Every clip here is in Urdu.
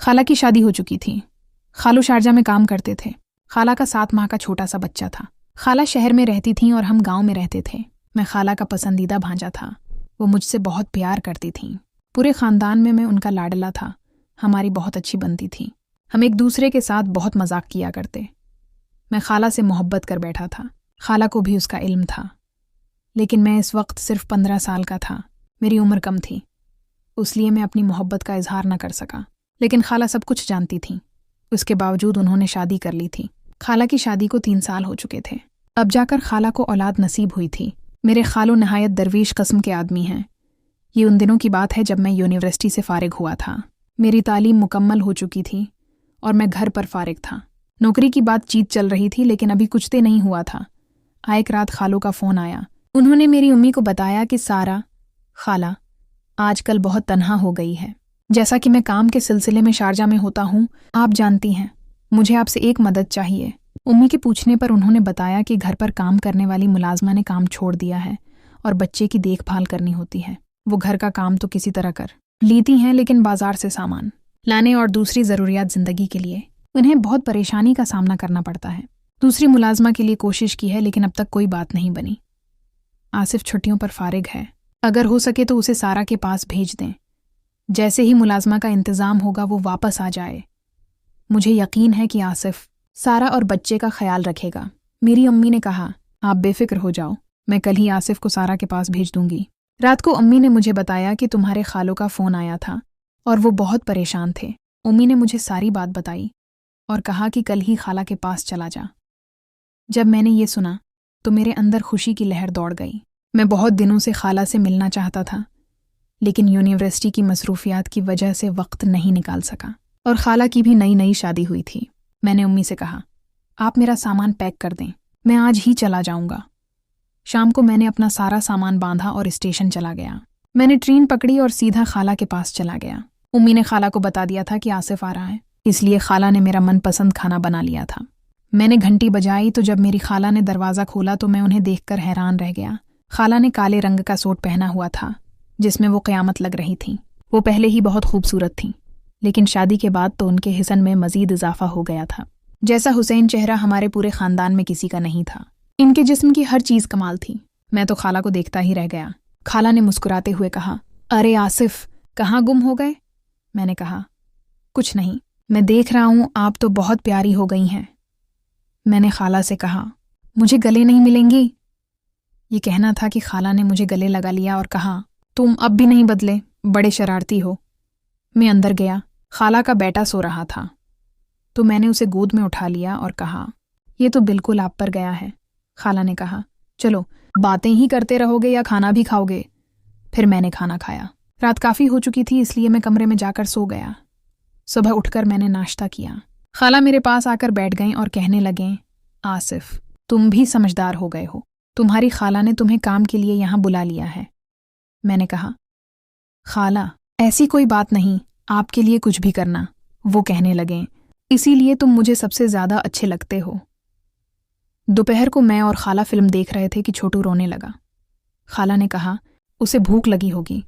خالہ کی شادی ہو چکی تھی۔ خالو شارجہ میں کام کرتے تھے۔ خالہ کا 7 ماہ کا چھوٹا سا بچہ تھا۔ خالہ شہر میں رہتی تھیں اور ہم گاؤں میں رہتے تھے۔ میں خالہ کا پسندیدہ بھانجا تھا۔ وہ مجھ سے بہت پیار کرتی تھیں۔ پورے خاندان میں ان کا لاڈلا تھا۔ ہماری بہت اچھی بنتی تھی۔ ہم ایک دوسرے کے ساتھ بہت مذاق کیا کرتے۔ میں خالہ سے محبت کر بیٹھا تھا۔ خالہ کو بھی اس کا علم تھا، لیکن میں اس وقت صرف 15 سال کا تھا۔ میری عمر کم تھی، اس لیے میں اپنی محبت کا اظہار نہ کر سکا۔ لیکن خالہ سب کچھ جانتی تھیں۔ اس کے باوجود انہوں نے شادی کر لی تھی۔ خالہ کی شادی کو 3 سال ہو چکے تھے۔ اب جا کر خالہ کو اولاد نصیب ہوئی تھی۔ میرے خالو نہایت درویش قسم کے آدمی ہیں۔ یہ ان دنوں کی بات ہے جب میں یونیورسٹی سے فارغ ہوا تھا۔ میری تعلیم مکمل ہو چکی تھی اور میں گھر پر فارغ تھا۔ نوکری کی بات چیت چل رہی تھی، لیکن ابھی کچھ دے نہیں ہوا تھا۔ ایک رات خالو کا فون آیا۔ انہوں نے میری امی کو بتایا کہ سارا خالہ آج کل بہت تنہا ہو گئی ہے۔ جیسا کہ میں کام کے سلسلے میں شارجہ میں ہوتا ہوں، آپ جانتی ہیں، مجھے آپ سے ایک مدد چاہیے۔ امی کے پوچھنے پر انہوں نے بتایا کہ گھر پر کام کرنے والی ملازمہ نے کام چھوڑ دیا ہے اور بچے کی دیکھ بھال کرنی ہوتی ہے۔ وہ گھر کا کام تو کسی طرح کر لیتی ہیں، لیکن بازار سے سامان لانے اور دوسری ضروریات زندگی کے لیے انہیں بہت پریشانی کا سامنا کرنا پڑتا ہے۔ دوسری ملازمہ کے لیے کوشش کی ہے، لیکن اب تک کوئی بات نہیں بنی۔ آصف چھٹیوں پر فارغ ہے۔ اگر ہو سکے تو اسے سارا کے پاس بھیج دیں۔ جیسے ہی ملازمہ کا انتظام ہوگا وہ واپس آ جائے۔ مجھے یقین ہے کہ آصف سارا اور بچے کا خیال رکھے گا۔ میری امی نے کہا، آپ بے فکر ہو جاؤ، میں کل ہی آصف کو سارا کے پاس بھیج دوں گی۔ رات کو امی نے مجھے بتایا کہ تمہارے خالو کا فون آیا تھا اور وہ بہت پریشان تھے۔ امی نے مجھے ساری بات بتائی اور کہا کہ کل ہی خالہ کے پاس چلا جا۔ جب میں نے یہ سنا تو میرے اندر خوشی کی لہر دوڑ گئی۔ میں بہت دنوں سے خالہ سے ملنا چاہتا تھا، لیکن یونیورسٹی کی مصروفیات کی وجہ سے وقت نہیں نکال سکا، اور خالہ کی بھی نئی شادی ہوئی تھی۔ میں نے امی سے کہا، آپ میرا سامان پیک کر دیں، میں آج ہی چلا جاؤں گا۔ شام کو میں نے اپنا سارا سامان باندھا اور اسٹیشن چلا گیا۔ میں نے ٹرین پکڑی اور سیدھا خالہ کے پاس چلا گیا۔ امی نے خالہ کو بتا دیا تھا کہ آصف آ رہا ہے، اس لیے خالہ نے میرا من پسند کھانا بنا لیا تھا۔ میں نے گھنٹی بجائی تو جب میری خالہ نے دروازہ کھولا تو میں انہیں دیکھ کر حیران رہ گیا۔ خالہ نے کالے رنگ کا سوٹ پہنا ہوا تھا جس میں وہ قیامت لگ رہی تھیں۔ وہ پہلے ہی بہت خوبصورت تھیں، لیکن شادی کے بعد تو ان کے حسن میں مزید اضافہ ہو گیا تھا۔ جیسا حسین چہرہ ہمارے پورے خاندان میں کسی کا نہیں تھا۔ ان کے جسم کی ہر چیز کمال تھی۔ میں تو خالہ کو دیکھتا ہی رہ گیا۔ خالہ نے مسکراتے ہوئے کہا، ارے آصف، کہاں گم ہو گئے؟ میں نے کہا، کچھ نہیں، میں دیکھ رہا ہوں آپ تو بہت پیاری ہو گئی ہیں۔ میں نے خالہ سے کہا، مجھے گلے نہیں ملیں گی؟ یہ کہنا تھا کہ خالہ نے مجھے گلے لگا لیا اور کہا، تم اب بھی نہیں بدلے، بڑے شرارتی ہو۔ میں اندر گیا۔ خالہ کا بیٹا سو رہا تھا تو میں نے اسے گود میں اٹھا لیا اور کہا، یہ تو بالکل آپ پر گیا ہے۔ خالہ نے کہا، چلو باتیں ہی کرتے رہو گے یا کھانا بھی کھاؤ گے؟ پھر میں نے کھانا کھایا۔ رات کافی ہو چکی تھی، اس لیے میں کمرے میں جا کر سو گیا۔ صبح اٹھ کر میں نے ناشتہ کیا۔ خالہ میرے پاس آ کر بیٹھ گئیں اور کہنے لگیں، آصف، تم بھی سمجھدار ہو گئے ہو، تمہاری خالہ نے تمہیں کام کے لیے یہاں بلا لیا ہے۔ میں نے کہا، خالہ ایسی کوئی بات نہیں، آپ کے لیے کچھ بھی کرنا۔ وہ کہنے لگیں، اسی لیے تم مجھے سب سے زیادہ اچھے لگتے ہو۔ دوپہر کو میں اور خالہ فلم دیکھ رہے تھے کہ چھوٹو رونے لگا۔ خالہ نے کہا، اسے بھوک لگی ہوگی۔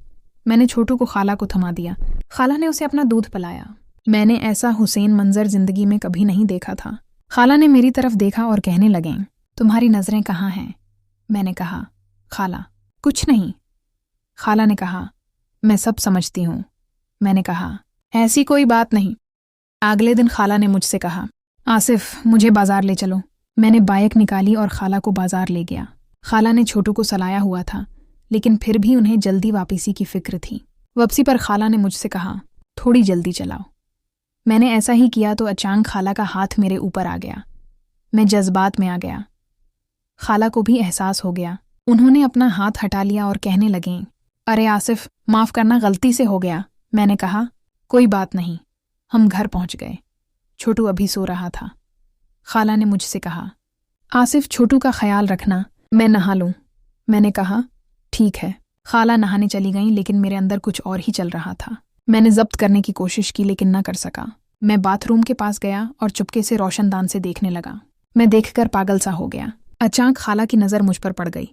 میں نے چھوٹو کو خالہ کو تھما دیا۔ خالہ نے اسے اپنا دودھ پلایا۔ میں نے ایسا حسین منظر زندگی میں کبھی نہیں دیکھا تھا۔ خالہ نے میری طرف دیکھا اور کہنے لگیں، تمہاری نظریں کہاں ہیں؟ میں نے کہا، خالہ کچھ نہیں۔ خالہ نے کہا، میں سب سمجھتی ہوں۔ میں نے کہا، ایسی کوئی بات نہیں۔ اگلے دن خالہ نے مجھ سے کہا، آصف، مجھے بازار لے چلو۔ میں نے بائک نکالی اور خالہ کو بازار لے گیا۔ خالہ نے چھوٹو کو سلایا ہوا تھا، لیکن پھر بھی انہیں جلدی واپسی کی فکر تھی۔ واپسی پر خالہ نے مجھ سے کہا، تھوڑی جلدی چلاؤ۔ میں نے ایسا ہی کیا تو اچانک خالہ کا ہاتھ میرے اوپر آ گیا۔ میں جذبات میں آ گیا۔ خالہ کو بھی احساس ہو گیا۔ انہوں نے اپنا ہاتھ ہٹا لیا اور کہنے لگیں، ارے آصف، معاف کرنا، غلطی سے ہو گیا۔ میں نے کہا، کوئی بات نہیں۔ ہم گھر پہنچ گئے۔ چھوٹو ابھی سو رہا تھا۔ خالہ نے مجھ سے کہا، آصف، چھوٹو کا خیال رکھنا، میں نہا لوں۔ میں نے کہا، ٹھیک ہے۔ خالہ نہانے چلی گئیں، لیکن میرے اندر کچھ اور ہی چل رہا تھا۔ میں نے ضبط کرنے کی کوشش کی لیکن نہ کر سکا۔ میں باتھ روم کے پاس گیا اور چپکے سے روشن دان سے دیکھنے لگا۔ میں دیکھ کر پاگل سا ہو گیا۔ اچانک خالہ کی نظر مجھ پر پڑ گئی۔